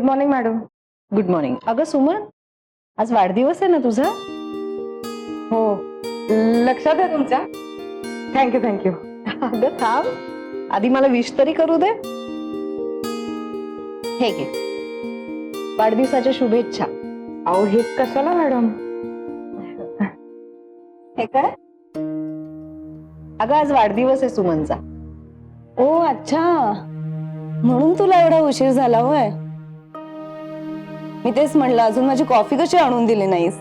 Good morning madam. Good morning. अगं सुमन, आज वाढदिवस आहे ना तुझा? हो, लक्षात आहे तुमच्या. Thank you thank you. अगं थांब, आधी मला विश तरी करू दे. हे घे, वाढदिवसाच्या शुभेच्छा. अहो हे कशाला मॅडम? हे काय? अगं आज वाढदिवस आहे सुमनचा. ओ अच्छा, म्हणून तुला एवढा उशीर झाला होय. मी तेच म्हणलं, अजून माझी कॉफी कशी आणून दिली नाहीस?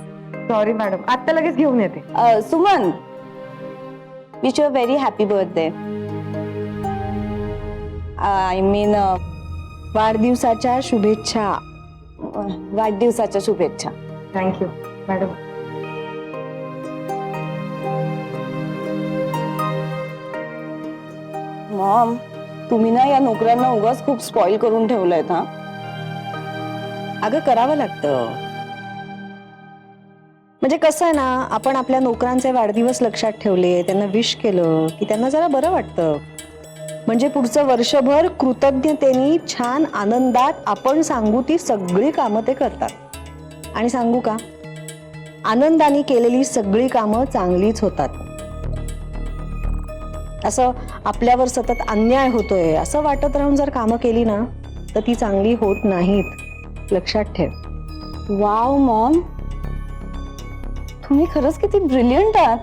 सॉरी मॅडम, आता लगेच घेऊन येते. Suman, wish you a very happy birthday. I mean वाढदिवसाच्या शुभेच्छा. वाढदिवसाच्या शुभेच्छा. Thank you madam. मॉम, तुम्ही ना या नोकऱ्यांना उगाच खूप स्पॉइल करून ठेवलंय हा. अगं करावं लागतं. म्हणजे कसं आहे ना, आपण आपल्या नोकरांचे वाढदिवस लक्षात ठेवले, त्यांना विश केलं की त्यांना जरा बरं वाटतं. म्हणजे पुढचं वर्षभर कृतज्ञतेने छान आनंदात आपण सांगू ती सगळी कामं ते करतात. आणि सांगू का, आनंदाने केलेली सगळी कामं चांगलीच होतात. असं आपल्यावर सतत अन्याय होतोय असं वाटत राहून जर कामं केली ना, तर ती चांगली होत नाहीत. लक्षात ठेव. वाव मॉम, तुम्ही खरंच किती ब्रिलियंट आहात.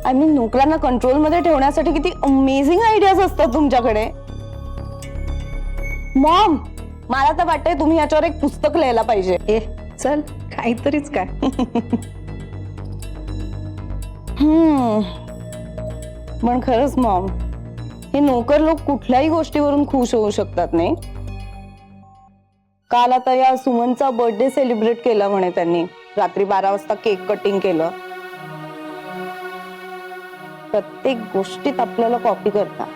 आय मीन, नोकरांना कंट्रोल मध्ये ठेवण्यासाठी किती अमेझिंग आयडियाज असतात तुमच्याकडे. मॉम, मला तर वाटतंय तुम्ही याच्यावर एक पुस्तक लिहायला पाहिजे. ए चल, काहीतरीच काय. पण खरंच मॉम, हे नोकर लोक कुठल्याही गोष्टीवरून खुश होऊ शकतात नाही. काल आता या सुमनचा बर्थडे सेलिब्रेट केला म्हणे त्यांनी. रात्री 12 वाजता केक कटिंग केलं. प्रत्येक गोष्टीत आपल्याला कॉपी करतात.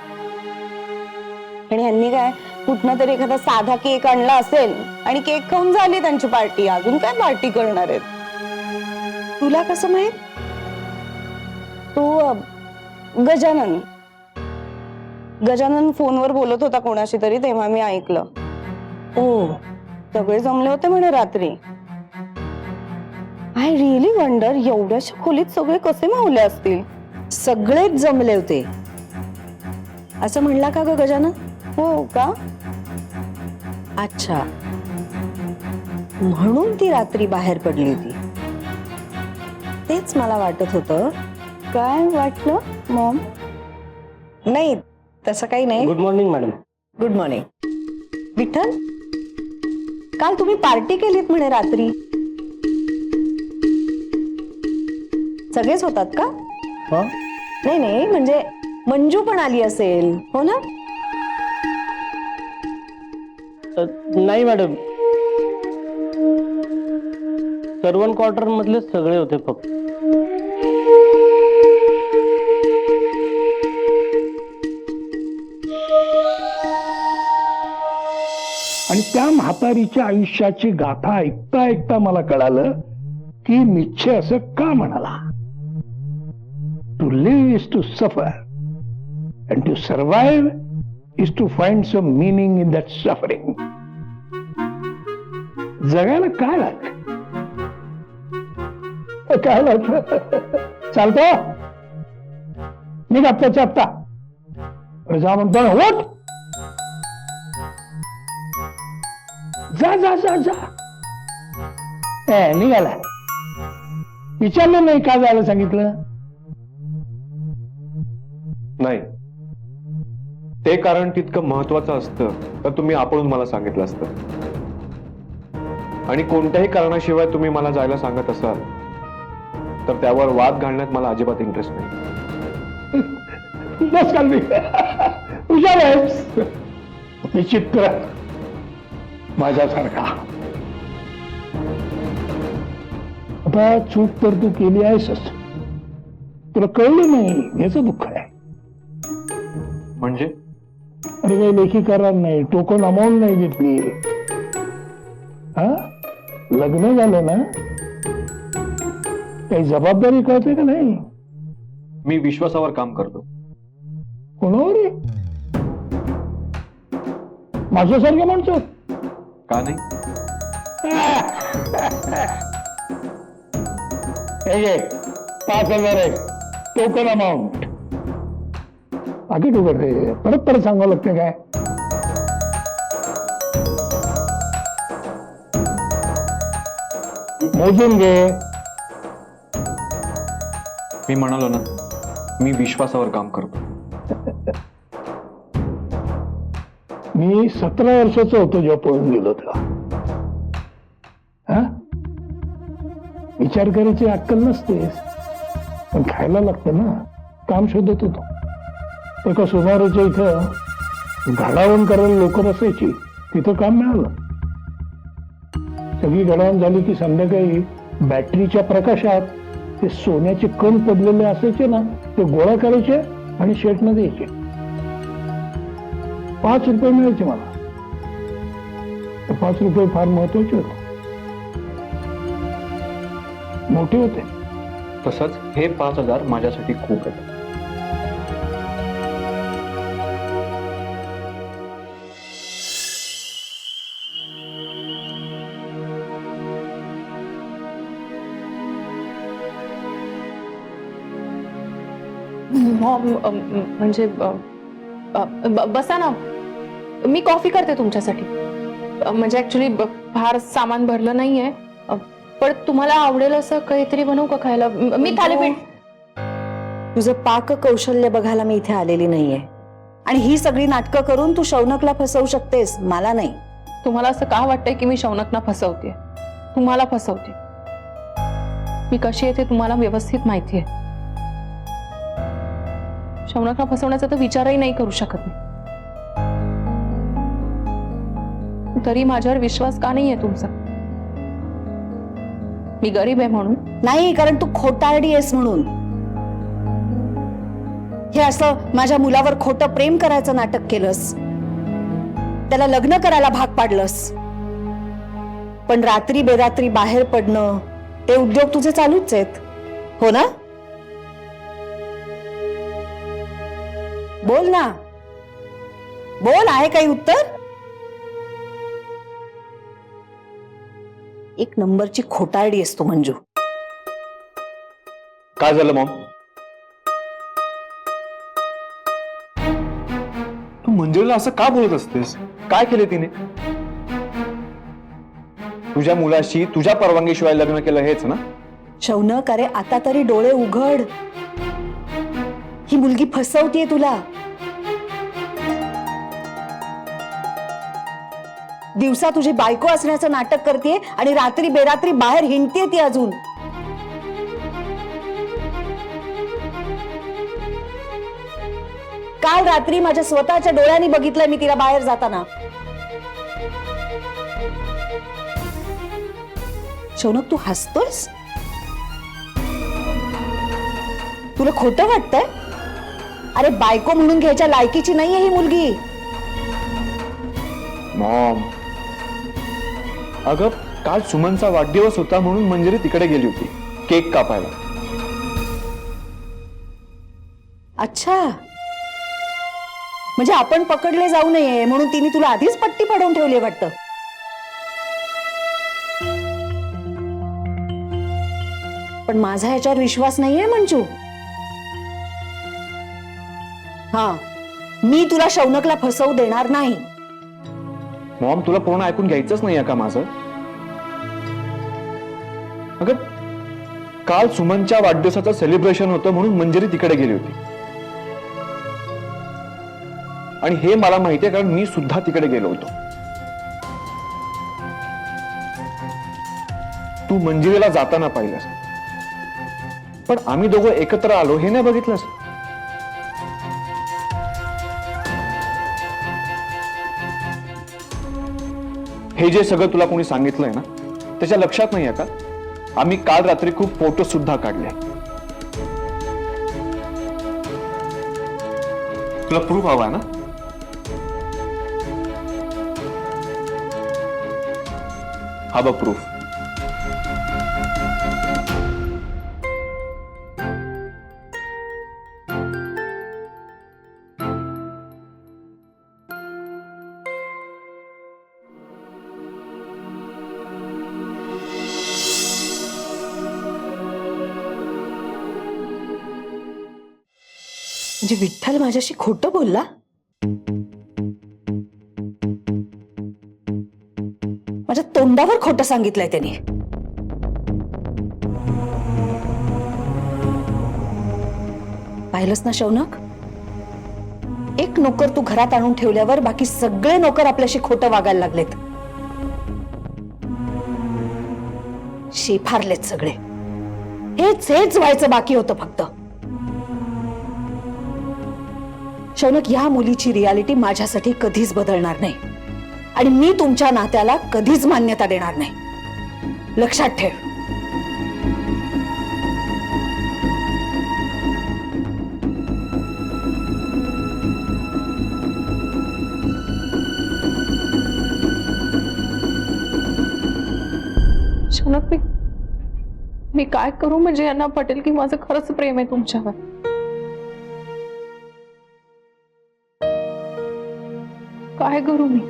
आणि ह्यांनी काय, कुठनं तरी एखादा साधा केक आणला असेल आणि केक खाऊन झाली त्यांची पार्टी. अजून काय पार्टी करणार आहेत? तुला कसं माहित? तो गजानन फोनवर बोलत होता कोणाशी तरी, तेव्हा मी ऐकलं. ओ, सगळे जमले होते म्हणे रात्री. आय रिअली वंडर, एवढ्याशा खोलीत सगळे कसे मावले असतील? सगळेच जमले होते असं म्हणला का ग गजानन? हो का? अच्छा, म्हणून ती रात्री बाहेर पडली होती. तेच मला वाटत होतं. काय वाटलं मॉम? नाही, तसं काही नाही. Good morning madam. Good morning. Vitthal, काल तुम्ही पार्टी केलीत म्हणे रात्री. सगळेच होतात का? हा? नाही नाही, म्हणजे मंजू पण आली असेल, हो ना? नाही मॅडम, सर्वंट क्वार्टर मधले सगळे होते फक्त. आणि त्या म्हातारीच्या आयुष्याची गाथा ऐकता ऐकता मला कळालं की निश्चय असं का म्हणाला. To live is to suffer and to survive is to find some meaning in that suffering. जगायला काय लागत? काय लागत? चालतो निघ आत्ताच्या आत्ता. जा म्हणतो ना, होत जा जा जा जा. निघाला. विचारलं नाही का झालं, सांगितलं नाही. ते कारण तितकं महत्वाचं असतं तर तुम्ही आपणच मला सांगितलं असतं. आणि कोणत्याही कारणाशिवाय तुम्ही मला जायला सांगत असाल तर त्यावर वाद घालण्यात मला अजिबात इंटरेस्ट नाही. बस काल मी हुशार आहेस, विचित्र माझ्यासारखा. आता चूक तर तू केली आहेसच, तुला कळलं नाही याचं दुःख आहे. म्हणजे अरे काही लेखी करार नाही, टोकन अमाऊंट नाही घेतली. हा, लग्न झालं ना, काही जबाबदारी कळते का नाही? मी विश्वासावर काम करतो. कोणावर? माझ्यासारख्या माणसं का नाही? हे घे, 5,000 आहे टोकन अमाऊंट. बाकी टोकन रे, परत परत सांगावं लागतं काय? मोजून घे. मी म्हणालो ना, मी विश्वासावर काम करतो. मी 17 वर्षाचा होतो जेव्हा पळून गेलो तेव्हा. हा? विचार करायची अक्कल नसतेस, पण खायला लागतं ना. काम शोधत होतो एका सुमाराच्या इथं घडावण करायला लोक बसायची, तिथं काम मिळालं. सगळी घडावण झाली की संध्याकाळी बॅटरीच्या प्रकाशात ते सोन्याचे कण पडलेले असायचे ना, ते गोळा करायचे आणि शेटनं द्यायचे. 5 रुपये मिळायचे मला. ते 5 रुपये फार महत्वाचे होते, मोठे होते. तसंच हे 5,000 माझ्यासाठी खूप आहेत. मॉम म्हणजे बसा ना, मी कॉफी करते तुमच्यासाठी. म्हणजे ऍक्च्युली फार सामान भरलं नाहीये, पण तुम्हाला आवडेल असं काहीतरी बनवू का खायला? मी थालीपीठ. तुझं पाक कौशल्य बघायला मी इथे आलेली नाहीये, आणि ही सगळी नाटकं करून तू शौनकला फसवू शकतेस, मला नाही. तुम्हाला असं का वाटतंय की मी शौनकना फसवते? तुम्हाला फसवते. मी कशी आहे ते तुम्हाला व्यवस्थित माहिती आहे. शौनकला फसवण्याचा तर विचारही नाही करू शकत मी. तरी माझ्यावर विश्वास का नाहीये तुमचा? मी गरीब आहे म्हणून? नाही, कारण तू खोटारडी आहेस म्हणून. हे असं माझ्या मुलावर खोटं प्रेम करायचं नाटक केलंस, त्याला लग्न करायला भाग पाडलंस, पण रात्री बेरात्री बाहेर पडणं ते उद्योग तुझे चालूच आहेत, हो ना? बोल ना, बोल. आहे काही उत्तर? एक नंबरची खोटारडी आहेस तू मंजू. काय झालं मॉम? तू मंजुळाला असं का बोलत असतेस? काय केले तिने? तुझ्या मुलाशी तुझ्या परवानगीशिवाय लग्न केलं हेच ना? शौनक, अरे आता तरी डोळे उघड. ही मुलगी फसवतीये तुला. दिवसा तुझी बायको असण्याचं नाटक करते आणि रात्री बेरात्री बाहेर हिंडते ती अजून. काल रात्री माझ्या स्वतःच्या डोळ्यांनी बघितलंय मी तिला बाहेर जाताना. शौनक, तू हसतोयस? तुला खोटं वाटतंय? अरे बायको म्हणून घ्यायच्या लायकीची नाहीये ही मुलगी. मॉम, अगं काल सुमनचा वाढदिवस होता म्हणून मंजिरी तिकडे गेली होती केक कापायला. अच्छा, म्हणजे आपण पकडले जाऊ नये म्हणून तिने तुला आधीच पट्टी पडवून ठेवली वाटतं. पण माझा ह्याच्यावर विश्वास नाहीये मंजू. हा, मी तुला शौनकला फसवू देणार नाही. मॉम, तुला पूर्ण ऐकून घ्यायचंच नाहीये का माझं? अगं काल सुमनच्या वाढदिवसाचं सेलिब्रेशन होतं म्हणून मंजिरी तिकडे गेली होती, आणि हे मला माहितीये कारण मी सुद्धा तिकडे गेलो होतो. तू मंजिरीला जाताना पाहिलंस, पण आम्ही दोघं एकत्र आलो हे नाही बघितलंस. हे जे सगळं तुला कोणी सांगितलंय ना, त्याच्या लक्षात नाहीये का आम्ही काल रात्री खूप फोटो सुद्धा काढले. तुला प्रूफ हवा ना? हा बघ प्रूफ. म्हणजे विठ्ठल माझ्याशी खोटं बोलला? माझ्या तोंडावर खोटं सांगितलंय त्याने. पाहिलंस ना शौनक, एक नोकर तू घरात आणून ठेवल्यावर बाकी सगळे नोकर आपल्याशी खोटं वागायला लागलेत. शेफारलेत सगळे. हेच व्हायचं बाकी होतं फक्त. शौनक, या मुलीची रियालिटी माझ्यासाठी कधीच बदलणार नाही आणि मी तुमच्या नात्याला कधीच मान्यता देणार नाही. लक्षात ठेव. शौनक, मी काय करू म्हणजे यांना पटेल की माझं खरंच प्रेम आहे तुमच्यावर? काय करू मी?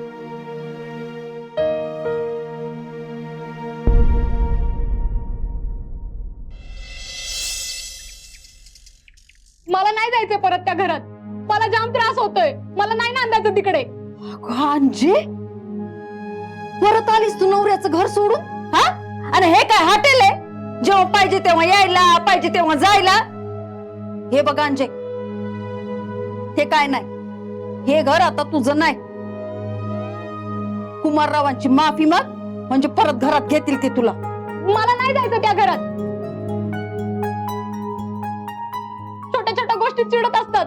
मला नाही जायचंय परत त्या घरात. मला जाम त्रास होतोय. मला नाही नांदायचं तिकडे. अंजे, परत आलीस तू नवऱ्याचं घर सोडून? हा? आणि हे काय हॉटेल आहे? जेव्हा पाहिजे तेव्हा यायला, पाहिजे तेव्हा जायला. हे बघा अंजे, हे काय नाही. हे घर आता तुझं नाही. कुमाररावांची माफी माग, म्हणजे परत घरात घेतील ते तुला. मला नाही जायचं त्या घरात. छोट्या छोट्या गोष्टी चिडत असतात.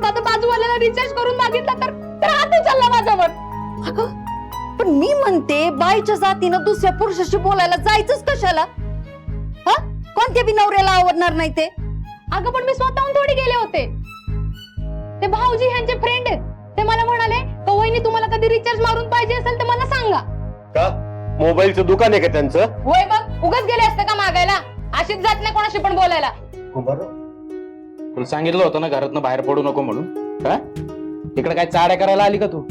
आता बाजूवाल्याला रिचार्ज करून मागितलं तर हात उचलला माझ्यावर. अगं, पण मी म्हणते बाईच्या जातीनं दुसऱ्या पुरुषाशी बोलायला जायचंच कशाला? हा? कोणत्या बी नवऱ्याला आवडणार नाही ते. अगं, पण मी स्वतःहून थोडी गेले होते. ते भाऊजी ह्यांचे फ्रेंड आहेत. ते मला म्हणाले, वहिनी तुम्हाला कधी रिचार्ज मारून पाहिजे असेल तर मला सांगा. का मोबाईलचं दुकान आहे का त्यांचं? होय, बघ उगाच गेले असते का मागायला? अशीच जात नाही कोणाशी पण बोलायला. तुला सांगितलं होतं ना घरातनं बाहेर पडू नको म्हणून. का इकडे काय चाड्या करायला आली का तू?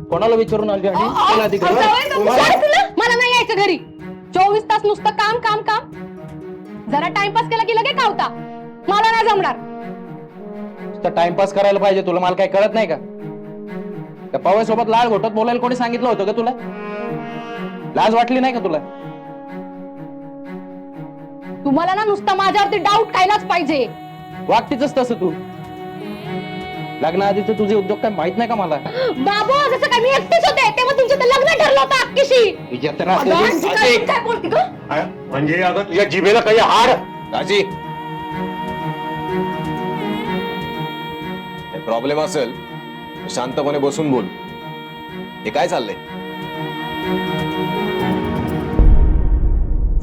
कोणाला विचारून आली? मला नाही यायचं घरी. 24 तास नुसतं काम काम काम. जरा टाइमपास केला की लगे कावता. मला नाही जमणार. टाइमपास करायला पाहिजे तुला. मला काय कळत नाही का? त्या पवायसोबत लाळ घोटत बोलायला कोणी सांगितलं होतं का तुला? लाज वाटली नाही का तुला? तुम्हाला ना नुसतं माझ्यावरती डाऊट खायलाच पाहिजे. वागतीच तसं तू. लग्नाआधीचे तुझे उद्योग काय माहित नाही का मला? बाबू, जसं काय मी एकटीच होते तेव्हा तुमचं तर लग्न ठरलं होतं अक्कीशी. काय बोलते ग? म्हणजे अगं तुझ्या जिभेला काही हाड. राजी, प्रॉब्लेम असेल शांतपणे बसून बोल. हे काय चाललंय?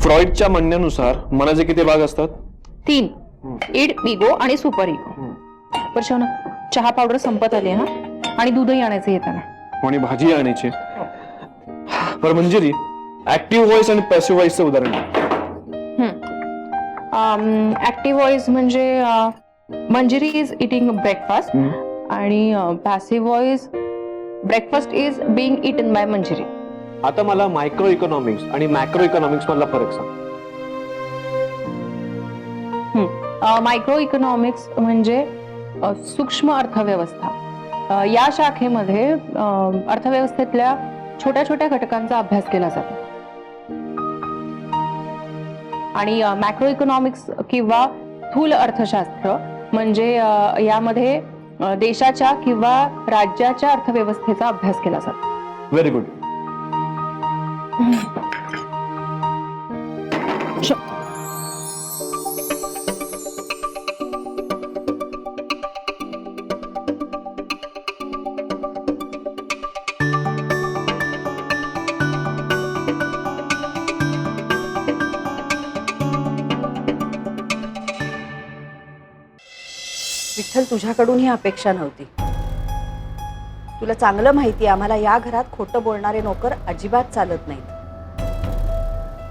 फ्रॉइडच्या म्हणण्यानुसार मनाचे किती भाग असतात? 3. इड, इगो आणि सुपर इगो. पर ना चहा पावडर संपत आली हा, आणि दूधही आणायचं येताना. आणि भाजी आणायची. पर मंजिरी, ऍक्टिव्ह व्हॉइस आणि पॅसिव्ह व्हॉइसचं उदाहरण द्या. ऍक्टिव्ह व्हॉइस म्हणजे मंजिरी इज इटिंग ब्रेकफास्ट आणि passive voice breakfast is being eaten by Manjiri. आता मला मायक्रो इकॉनॉमिक्स आणि मॅक्रो इकॉनॉमिक्स मधला फरक सांग. मायक्रो इकॉनॉमिक्स म्हणजे सूक्ष्म अर्थव्यवस्था. या शाखेमध्ये अर्थव्यवस्थेतल्या छोट्या छोट्या घटकांचा अभ्यास केला जातो. आणि मॅक्रो इकॉनॉमिक्स किंवा स्थूल अर्थशास्त्र म्हणजे यामध्ये देशाच्या किंवा राज्याच्या अर्थव्यवस्थेचा अभ्यास केला जातो. Very good. विठ्ठल, तुझ्याकडून ही अपेक्षा नव्हती. तुला चांगलं माहिती, आम्हाला या घरात खोटं बोलणारे नोकर अजिबात चालत नाहीत.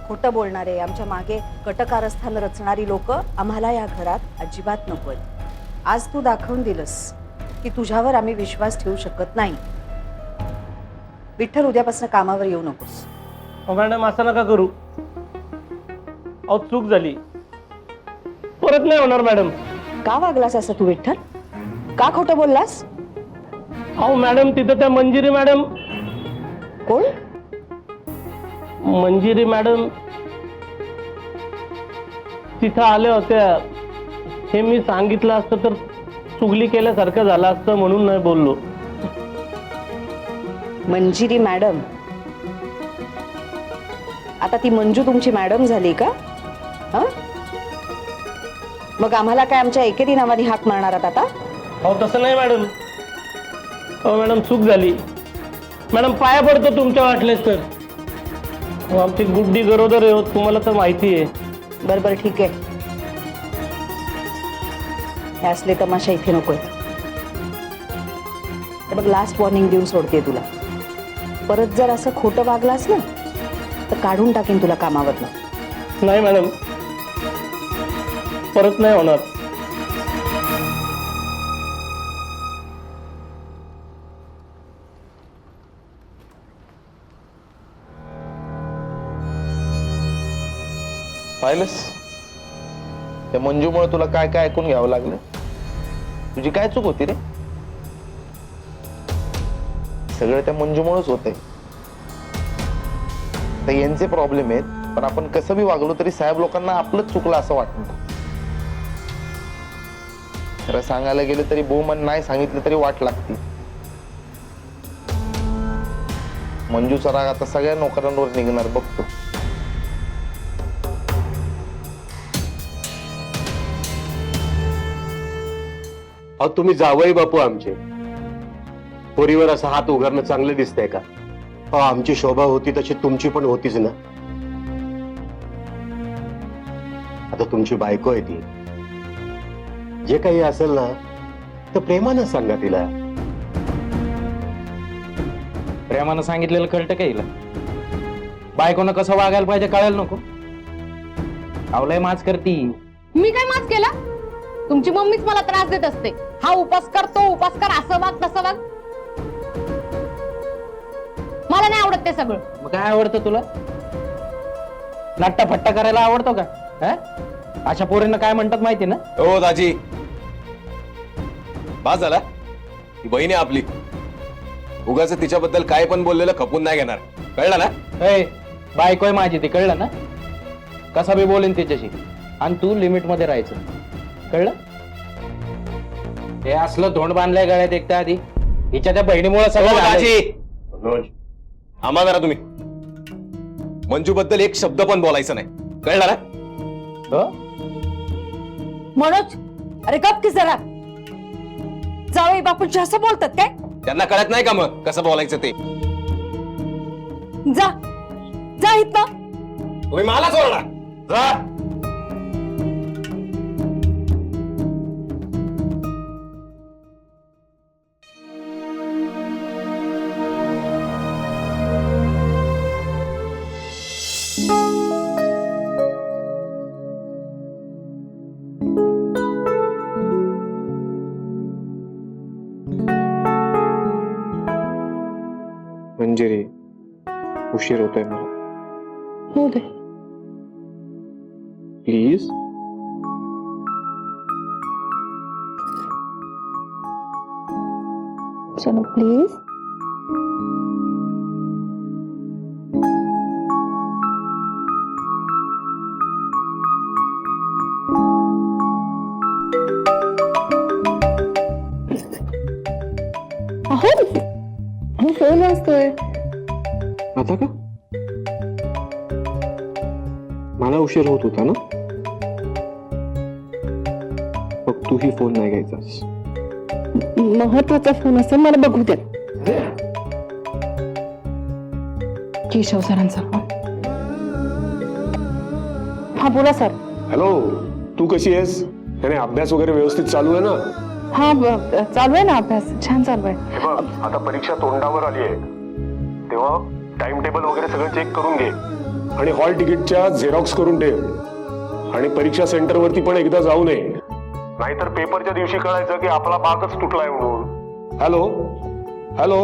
खोटं बोलणारे, आमच्या मागे कटकारस्थान रचणारी लोक आम्हाला या घरात अजिबात नकोत. आज तू दाखवून दिलंस की तुझ्यावर आम्ही विश्वास ठेवू शकत नाही. विठ्ठल, उद्यापासून कामावर येऊ नकोस. मॅडम असं नका करू. अहो चूक झाली. परत नाही होणार मॅडम. का वागलास असं तू विठ्ठल? का खोटं बोललास? अहो मॅडम, तिथं त्या मंजिरी मॅडम, कोण? मंजिरी मॅडम तिथं आल्या होत्या. हे मी सांगितलं असतं तर चुगली केल्यासारखं झालं असतं म्हणून नाही बोललो. मंजिरी मॅडम? आता ती मंजू तुमची मॅडम झाली का? हा? मग आम्हाला काय आमच्या एकेरी नावाने हाक मारणार आता? अहो तसं नाही मॅडम. अहो मॅडम, चूक झाली. मॅडम पाया पडतो तुमच्या वाटलेच तर. अहो, आमची गुड्डी गरोदर आहे, तुम्हाला तर माहिती आहे. बरं ठीक आहे. हे असले तमाशा इथे नकोय. हे बघ, लास्ट वॉर्निंग देऊन सोडते तुला. परत जर असं खोटं वागलास ना तर काढून टाकेन तुला कामावरनं. नाही मॅडम, परत नाही होणार. पाहिलंस, त्या मंजूमुळे तुला काय काय ऐकून घ्यावं लागलं. तुझी काय चूक होती रे? सगळं त्या मंजूमुळेच होतंय. तर यांचे प्रॉब्लेम आहेत, पण आपण कसं बी वागलो तरी साहेब लोकांना आपलंच चुकलं असं वाटतं. खरं सांगायला गेलं तरी बहुमान नाही सांगितलं तरी वाट लागते. मंजूचा राग आता सगळ्या नोकरांवर निघणार बघतो. अहो तुम्ही जावई बापू आमचे, पोरीवर असा हात उगारणं चांगलं दिसतंय का? अहो आमची शोभा होती तशी तुमची पण होतीच ना. आता तुमची बायको आहे ती, जे काही असेल ना तर प्रेमानं सांगा तिला. प्रेमानं सांगितलेलं कळतं का हिला? बायकोनं कसं वागायला पाहिजे कळायला नको? आवलंय माच करती. मी काय माफ केला? तुमची मम्मीच मला त्रास देत असते. हा उपास कर, तो उपास कर, असं वाग तसं वाग. मला नाही आवडत ते सगळं. मग काय आवडतं तुला? नट्टा फट्टा करायला आवडतो का? हा? अशा पोरींना काय म्हणतात माहिती ना? ओ दाजी, बस झाला. ही बहीण आहे आपली. उगाच तिच्याबद्दल काय पण बोललेलं खपून नाही घेणार, कळलं ना? ए, बायको आहे माझी, ती कळलं ना? कसा बी बोलेन तिच्याशी, आणि तू लिमिट मध्ये राहायचं, कळलं? हे असलं धोंड बांधलंय गळ्यात एकट्या आधी. हिच्या त्या बहिणीमुळे सगळं ओ झालंय. दाजी, आम्हा जरा तुम्ही मंजू बद्दल एक शब्द पण बोलायचं नाही, कळलं ना? हो? मनोज, अरे गप की जरा. जावई बापूंची असं बोलतात काय? त्यांना कळत नाही का मग कसं बोलायचं ते? जा जा इथनं. तुम्ही मला सोडणार जा. मंजिरी, उशीर होतोय मला. हो दे. प्लीज. चलो प्लीज. अहो फोन वाजतोय. आता का? मला उशीर होत होता ना? मग तूही फोन नाही घ्यायचास. महत्वाचा फोन असेल, मला बघू द्या. केशव सरांचा फोन. हा बोला सर. हॅलो, तू कशी आहेस? त्याने अभ्यास वगैरे व्यवस्थित चालू आहे ना? हा चालू आहे ना अभ्यास, छान चालू आहे. हे बघ, आता परीक्षा तोंडावर आली आहे, तेव्हा टाइम टेबल वगैरे सगळं चेक करून घे आणि हॉल तिकीटच्या झेरॉक्स करून ठेव. आणि परीक्षा सेंटर वरती पण एकदा जाऊ नये, नाहीतर पेपरच्या दिवशी कळायचं की आपला बाकच तुटलाय म्हणून. हॅलो हॅलो,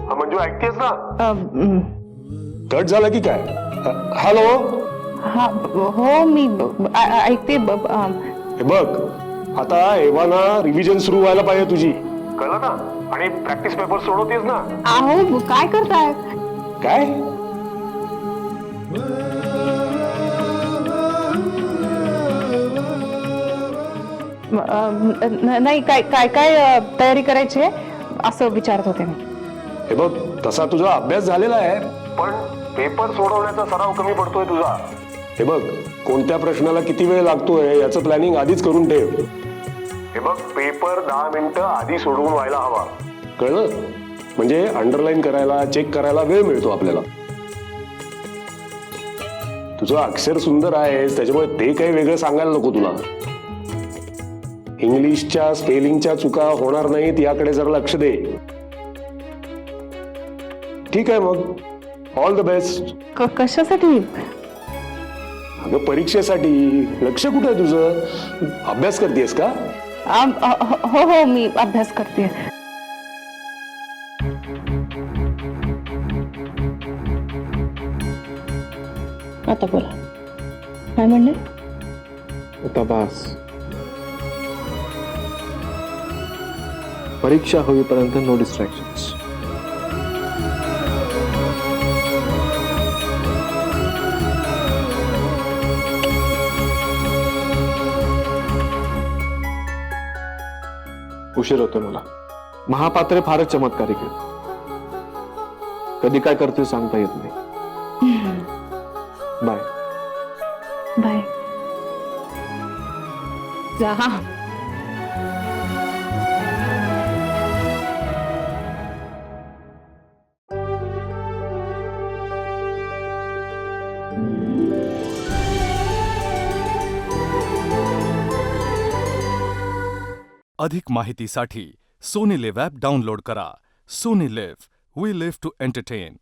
हा मंजू ऐकतेस ना? कट झाला की काय? हॅलो हा हो मी ऐकते हे बघ, आता एव्हाना रिव्हिजन सुरू व्हायला पाहिजे तुझी, कळलं ना? आणि प्रॅक्टिस पेपर सोडवतेस ना? अहो काय करताय? काय? नाही काय काय काय तयारी करायची आहे असं विचारत होते मी. हे बघ, तसा तुझा अभ्यास झालेला आहे, पण पेपर सोडवण्याचा सराव कमी पडतोय तुझा. हे बघ, कोणत्या प्रश्नाला किती वेळ लागतोय याचं प्लॅनिंग आधीच करून ठेव. हे बघ, पेपर 10 मिनिटं आधी सोडवून व्हायला हवा, कळलं? म्हणजे अंडरलाईन करायला, चेक करायला वेळ मिळतो आपल्याला. तुझं अक्षर सुंदर आहे, त्याच्यामुळे ते काही वेगळं सांगायला नको तुला. इंग्लिशच्या स्पेलिंगच्या चुका होणार नाहीत याकडे जरा लक्ष दे. ठीक आहे मग, ऑल द बेस्ट. कशासाठी? अगं परीक्षेसाठी. लक्ष कुठं आहे तुझं? अभ्यास करतेस का? हो हो मी अभ्यास करते. आता बोला, काय म्हणणे? आता बास. परीक्षा होईपर्यंत नो डिस्ट्रॅक्शन्स. उशीर होतोय मला. महापात्रे फारच चमत्कारिक आहेत. कधी काय करते सांगता येत नाही. बाय. बाय. जा. अधिक माहितीसाठी सोनी लिव्ह ॲप डाउनलोड करा. Sony LIV, we live to entertain.